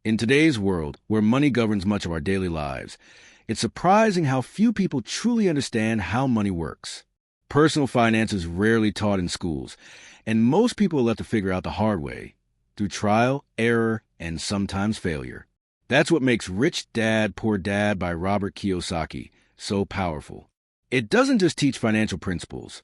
In today's world, where money governs much of our daily lives, it's surprising how few people truly understand how money works. Personal finance is rarely taught in schools, and most people are left to figure out the hard way, through trial, error, and sometimes failure. That's what makes Rich Dad, Poor Dad by Robert Kiyosaki so powerful. It doesn't just teach financial principles.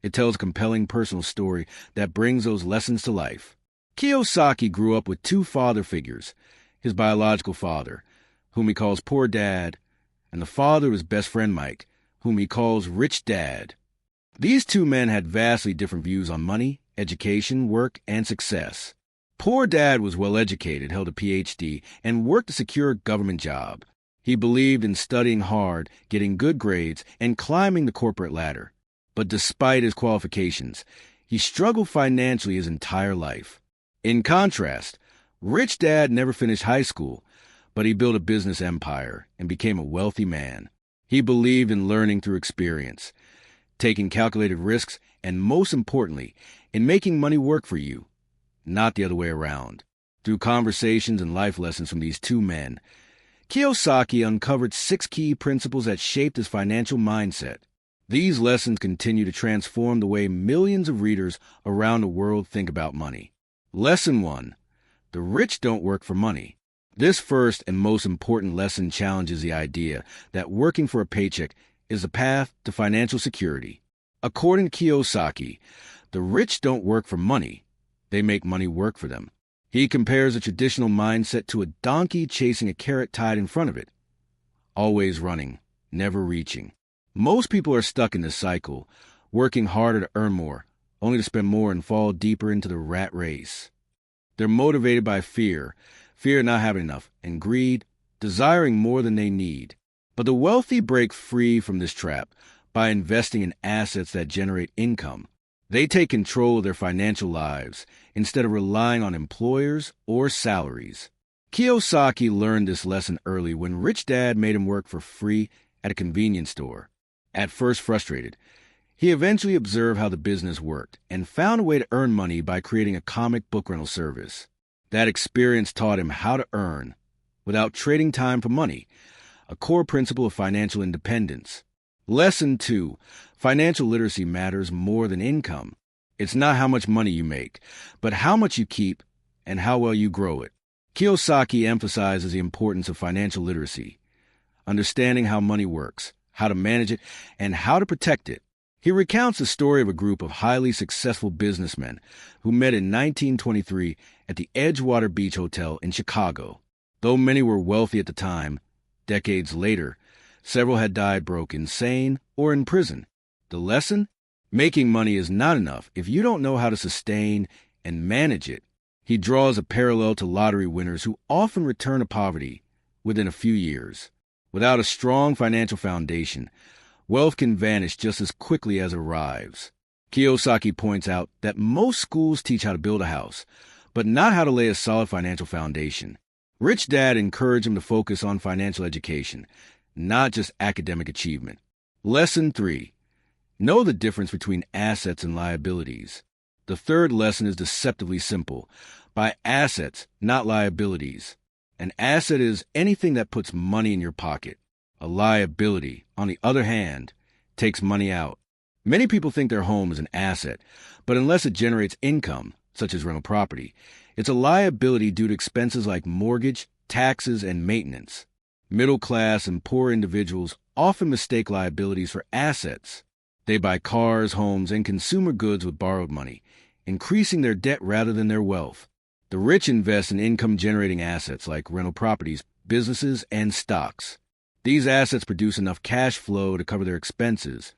It tells a compelling personal story that brings those lessons to life. Kiyosaki grew up with two father figures, his biological father, whom he calls Poor Dad, and the father of his best friend Mike, whom he calls Rich Dad. These two men had vastly different views on money, education, work, and success. Poor Dad was well-educated, held a Ph.D., and worked a secure government job. He believed in studying hard, getting good grades, and climbing the corporate ladder. But despite his qualifications, he struggled financially his entire life. In contrast, Rich Dad never finished high school, but he built a business empire and became a wealthy man. He believed in learning through experience, taking calculated risks, and most importantly, in making money work for you, not the other way around. Through conversations and life lessons from these two men, Kiyosaki uncovered 6 key principles that shaped his financial mindset. These lessons continue to transform the way millions of readers around the world think about money. Lesson 1. The rich don't work for money. This first and most important lesson challenges the idea that working for a paycheck is the path to financial security. According to Kiyosaki, the rich don't work for money. They make money work for them. He compares a traditional mindset to a donkey chasing a carrot tied in front of it, always running, never reaching. Most people are stuck in this cycle, working harder to earn more, only to spend more and fall deeper into the rat race. They're motivated by fear of not having enough, and greed, desiring more than they need. But the wealthy break free from this trap by investing in assets that generate income. They take control of their financial lives instead of relying on employers or salaries. Kiyosaki learned this lesson early when Rich Dad made him work for free at a convenience store. At first frustrated, he eventually observed how the business worked and found a way to earn money by creating a comic book rental service. That experience taught him how to earn without trading time for money, a core principle of financial independence. Lesson 2. Financial literacy matters more than income. It's not how much money you make, but how much you keep and how well you grow it. Kiyosaki emphasizes the importance of financial literacy, understanding how money works, how to manage it, and how to protect it. He recounts the story of a group of highly successful businessmen who met in 1923 at the Edgewater Beach Hotel in Chicago. Though many were wealthy at the time, decades later, several had died broke, insane, or in prison. The lesson? Making money is not enough if you don't know how to sustain and manage it. He draws a parallel to lottery winners who often return to poverty within a few years. Without a strong financial foundation, wealth can vanish just as quickly as it arrives. Kiyosaki points out that most schools teach how to build a house, but not how to lay a solid financial foundation. Rich Dad encouraged him to focus on financial education, not just academic achievement. Lesson 3. Know the difference between assets and liabilities. The third lesson is deceptively simple. By assets, not liabilities. An asset is anything that puts money in your pocket. A liability, on the other hand, takes money out. Many people think their home is an asset, but unless it generates income, such as rental property, it's a liability due to expenses like mortgage, taxes, and maintenance. Middle-class and poor individuals often mistake liabilities for assets. They buy cars, homes, and consumer goods with borrowed money, increasing their debt rather than their wealth. The rich invest in income-generating assets like rental properties, businesses, and stocks. These assets produce enough cash flow to cover their expenses,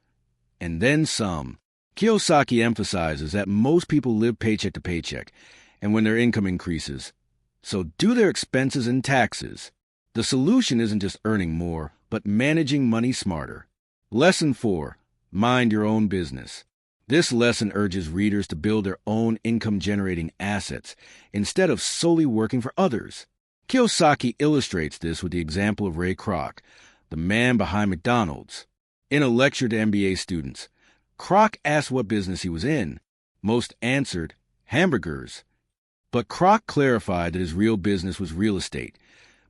and then some. Kiyosaki emphasizes that most people live paycheck to paycheck, and when their income increases, so do their expenses and taxes. The solution isn't just earning more, but managing money smarter. Lesson 4. Mind your own business. This lesson urges readers to build their own income-generating assets instead of solely working for others. Kiyosaki illustrates this with the example of Ray Kroc, the man behind McDonald's. In a lecture to MBA students, Kroc asked what business he was in. Most answered, hamburgers. But Kroc clarified that his real business was real estate,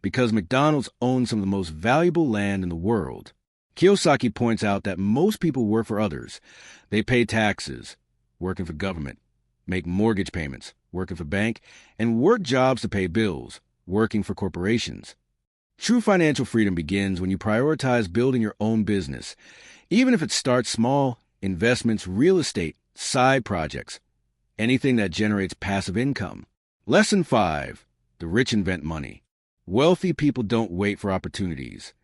because McDonald's owned some of the most valuable land in the world. Kiyosaki points out that most people work for others. They pay taxes, working for government, make mortgage payments, working for bank, and work jobs to pay bills, working for corporations. True financial freedom begins when you prioritize building your own business, even if it starts small: investments, real estate, side projects, anything that generates passive income. Lesson 5. The rich invent money. Wealthy people don't wait for opportunities.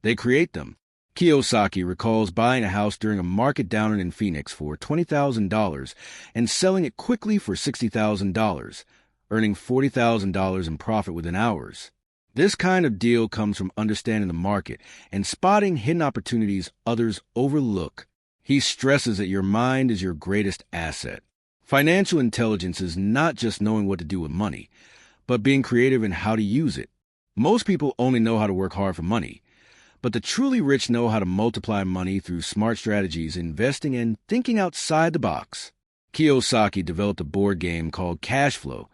They create them. Kiyosaki recalls buying a house during a market downturn in Phoenix for $20,000 and selling it quickly for $60,000, earning $40,000 in profit within hours. This kind of deal comes from understanding the market and spotting hidden opportunities others overlook. He stresses that your mind is your greatest asset. Financial intelligence is not just knowing what to do with money, but being creative in how to use it. Most people only know how to work hard for money, but the truly rich know how to multiply money through smart strategies, investing, and thinking outside the box. Kiyosaki developed a board game called Cash Flow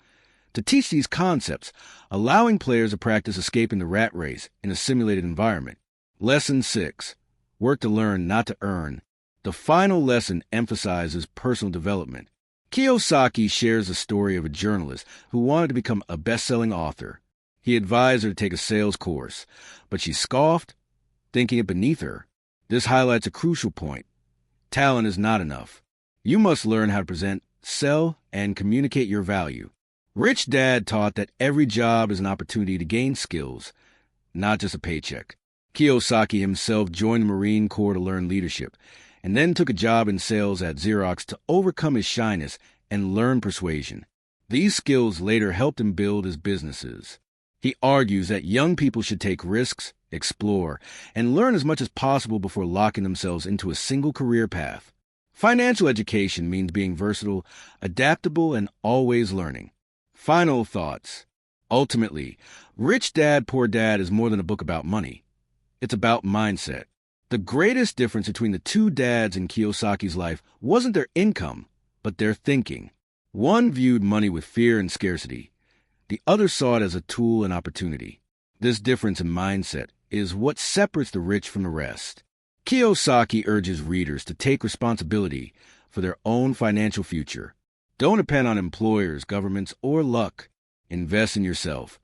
to teach these concepts, allowing players to practice escaping the rat race in a simulated environment. Lesson 6. Work to learn, not to earn. The final lesson emphasizes personal development. Kiyosaki shares the story of a journalist who wanted to become a best-selling author. He advised her to take a sales course, but she scoffed, thinking it beneath her. This highlights a crucial point. Talent is not enough. You must learn how to present, sell, and communicate your value. Rich Dad taught that every job is an opportunity to gain skills, not just a paycheck. Kiyosaki himself joined the Marine Corps to learn leadership, and then took a job in sales at Xerox to overcome his shyness and learn persuasion. These skills later helped him build his businesses. He argues that young people should take risks, explore, and learn as much as possible before locking themselves into a single career path. Financial education means being versatile, adaptable, and always learning. Final thoughts. Ultimately, Rich Dad, Poor Dad is more than a book about money. It's about mindset. The greatest difference between the two dads in Kiyosaki's life wasn't their income, but their thinking. One viewed money with fear and scarcity. The other saw it as a tool and opportunity. This difference in mindset is what separates the rich from the rest. Kiyosaki urges readers to take responsibility for their own financial future. Don't depend on employers, governments, or luck. Invest in yourself,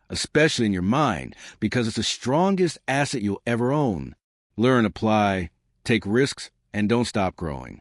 especially in your mind, because it's the strongest asset you'll ever own. Learn, apply, take risks, and don't stop growing.